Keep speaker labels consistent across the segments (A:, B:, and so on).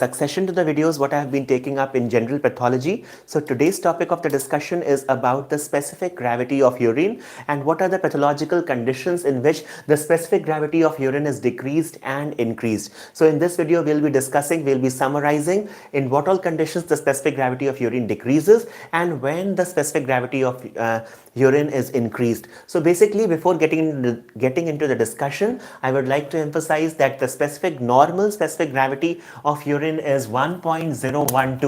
A: succession to the videos what I have been taking up in general pathology. So today's topic of the discussion is about the specific gravity of urine and what are the pathological conditions in which the specific gravity of urine is decreased and increased. So in this video we'll be summarizing in what all conditions the specific gravity of urine decreases and when the specific gravity of urine is increased. So basically, before getting into the discussion, I would like to emphasize that the normal specific gravity of urine is 1.012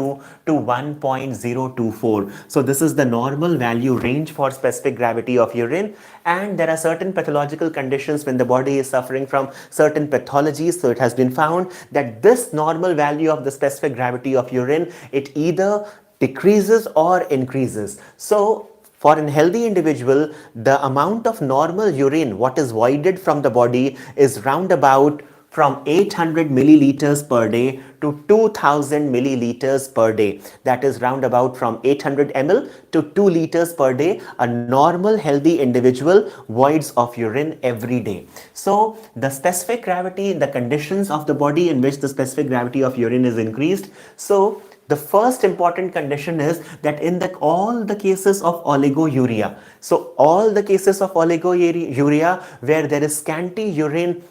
A: to 1.024. So this is the normal value range for specific gravity of urine, and there are certain pathological conditions when the body is suffering from certain pathologies. So it has been found that this normal value of the specific gravity of urine, it either decreases or increases. So for a healthy individual, the amount of normal urine what is voided from the body is round about from 800 milliliters per day to 2000 milliliters per day. That is round about from 800 ml to 2 liters per day. A normal healthy individual voids of urine every day. So the specific gravity, the conditions of the body in which the specific gravity of urine is increased. So the first important condition is that in all the cases of oligouria, so all the cases of oligouria where there is scanty urine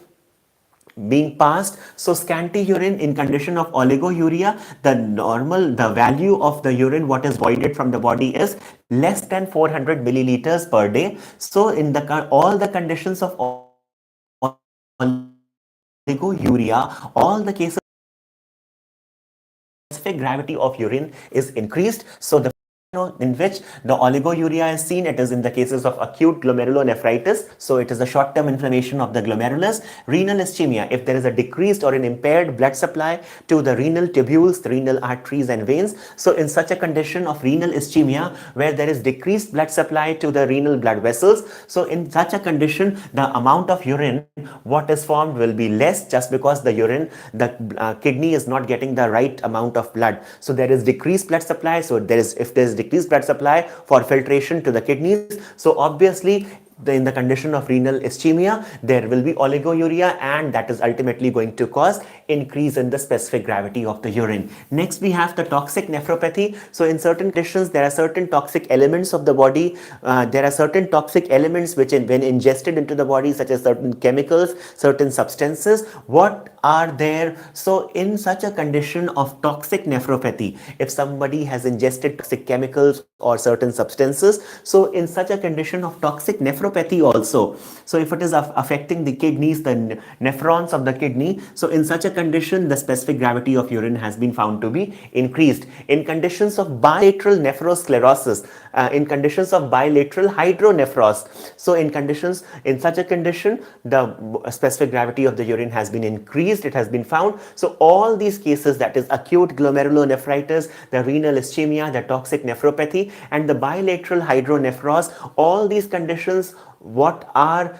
A: being passed, so scanty urine in condition of oligouria, the value of the urine what is voided from the body is less than 400 milliliters per day. So in all the conditions of oligouria, all the cases specific gravity of urine is increased. So the in which the oligouria is seen, it is in the cases of acute glomerulonephritis. So it is a short-term inflammation of the glomerulus. Renal ischemia, if there is a decreased or an impaired blood supply to the renal tubules, the renal arteries and veins. So in such a condition of renal ischemia where there is decreased blood supply to the renal blood vessels, so in such a condition the amount of urine what is formed will be less, just because the kidney is not getting the right amount of blood. So there is decreased blood supply. So if there is decreased blood supply for filtration to the kidneys, so obviously in the condition of renal ischemia, there will be oligouria, and that is ultimately going to cause increase in the specific gravity of the urine. Next, we have the toxic nephropathy. So in certain conditions, there are certain toxic elements of the body. There are certain toxic elements which when ingested into the body, such as certain chemicals, certain substances, what are there? So in such a condition of toxic nephropathy, if somebody has ingested toxic chemicals or certain substances, so in such a condition of toxic nephropathy also, so if it is affecting the kidneys, the nephrons of the kidney, so in such a condition the specific gravity of urine has been found to be increased. In conditions of bilateral nephrosclerosis, in conditions of bilateral hydronephros, so in such a condition the specific gravity of the urine has been increased, it has been found. So all these cases, that is acute glomerulonephritis, the renal ischemia, the toxic nephropathy and the bilateral hydronephros, all these conditions what are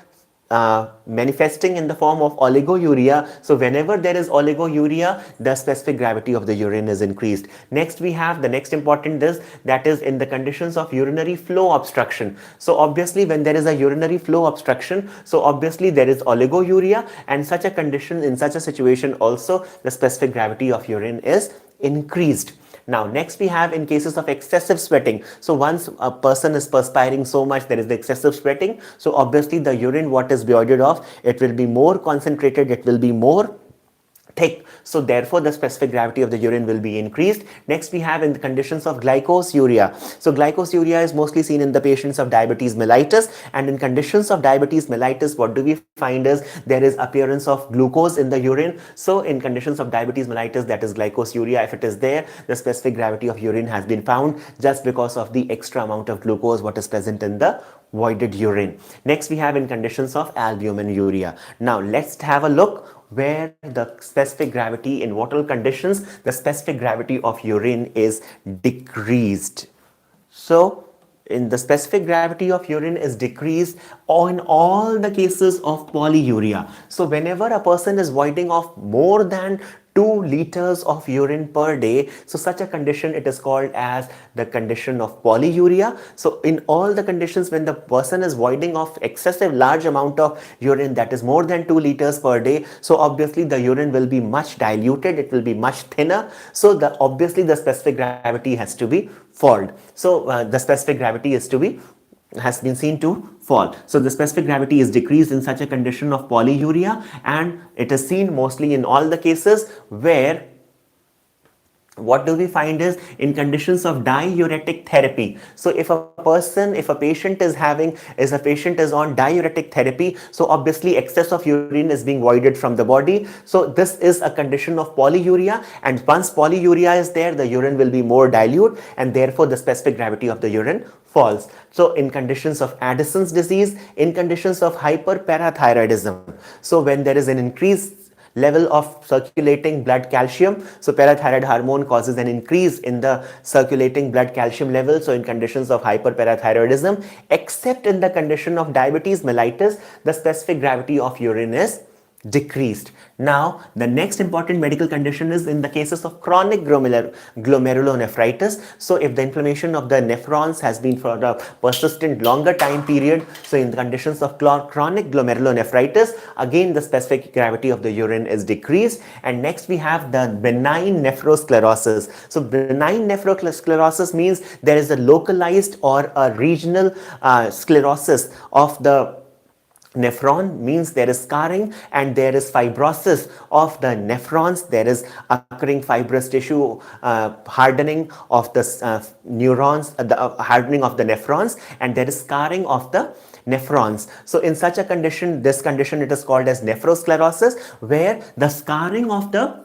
A: manifesting in the form of oligouria. So whenever there is oligouria, the specific gravity of the urine is increased. Next, we have the next important that is in the conditions of urinary flow obstruction. So obviously when there is a urinary flow obstruction, so obviously there is oligouria, and such a condition, in such a situation also the specific gravity of urine is increased. Now, next we have in cases of excessive sweating. So once a person is perspiring so much, there is the excessive sweating. So obviously the urine what is voided off, it will be more concentrated, it will be more thick. So therefore the specific gravity of the urine will be increased. Next we have in the conditions of glycosuria. So glycosuria is mostly seen in the patients of diabetes mellitus, and in conditions of diabetes mellitus what do we find is there is appearance of glucose in the urine. So in conditions of diabetes mellitus, that is glycosuria, if it is there, the specific gravity of urine has been found just because of the extra amount of glucose what is present in the voided urine. Next we have in conditions of albuminuria. Now let's have a look where the specific gravity, in what all conditions the specific gravity of urine is decreased. So in the specific gravity of urine is decreased in all the cases of polyuria. So whenever a person is voiding off more than 2 liters of urine per day. So such a condition, it is called as the condition of polyuria. So in all the conditions when the person is voiding of excessive large amount of urine, that is more than 2 liters per day, so obviously the urine will be much diluted, it will be much thinner. So the obviously the specific gravity has to be followed. So the specific gravity is to be has been seen to fall. So the specific gravity is decreased in such a condition of polyuria, and it is seen mostly in all the cases where what do we find is in conditions of diuretic therapy. So if a patient is on diuretic therapy, so obviously excess of urine is being voided from the body. So this is a condition of polyuria, and once polyuria is there, the urine will be more dilute, and therefore the specific gravity of the urine falls. So in conditions of Addison's disease, in conditions of hyperparathyroidism, so when there is an increased level of circulating blood calcium, so parathyroid hormone causes an increase in the circulating blood calcium level. So in conditions of hyperparathyroidism, except in the condition of diabetes mellitus, the specific gravity of urine is decreased. Now, the next important medical condition is in the cases of chronic glomerulonephritis. So, if the inflammation of the nephrons has been for a persistent longer time period, so in the conditions of chronic glomerulonephritis, again the specific gravity of the urine is decreased. And next we have the benign nephrosclerosis. So, benign nephrosclerosis means there is a localized or a regional sclerosis of the nephron, means there is scarring and there is fibrosis of the nephrons. There is occurring fibrous tissue hardening of the neurons, the hardening of the nephrons, and there is scarring of the nephrons. So in such a condition, this condition, it is called as nephrosclerosis, where the scarring of the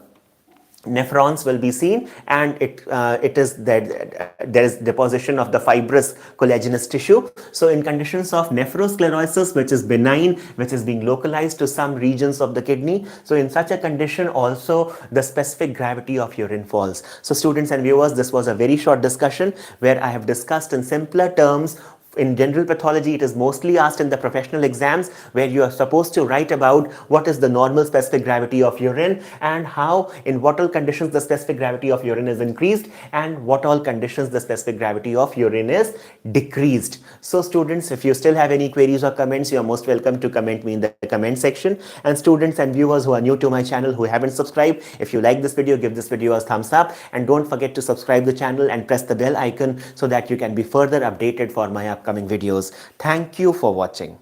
A: nephrons will be seen, and it is that there is deposition of the fibrous collagenous tissue. So in conditions of nephrosclerosis, which is benign, which is being localized to some regions of the kidney, so in such a condition also the specific gravity of urine falls. So students and viewers, this was a very short discussion where I have discussed in simpler terms. In general pathology, it is mostly asked in the professional exams, where you are supposed to write about what is the normal specific gravity of urine, and how in what all conditions the specific gravity of urine is increased, and what all conditions the specific gravity of urine is decreased. So students, if you still have any queries or comments, you are most welcome to comment me in the comment section. And students and viewers who are new to my channel, who haven't subscribed, if you like this video, give this video a thumbs up, and don't forget to subscribe the channel and press the bell icon so that you can be further updated for my upcoming videos. Thank you for watching.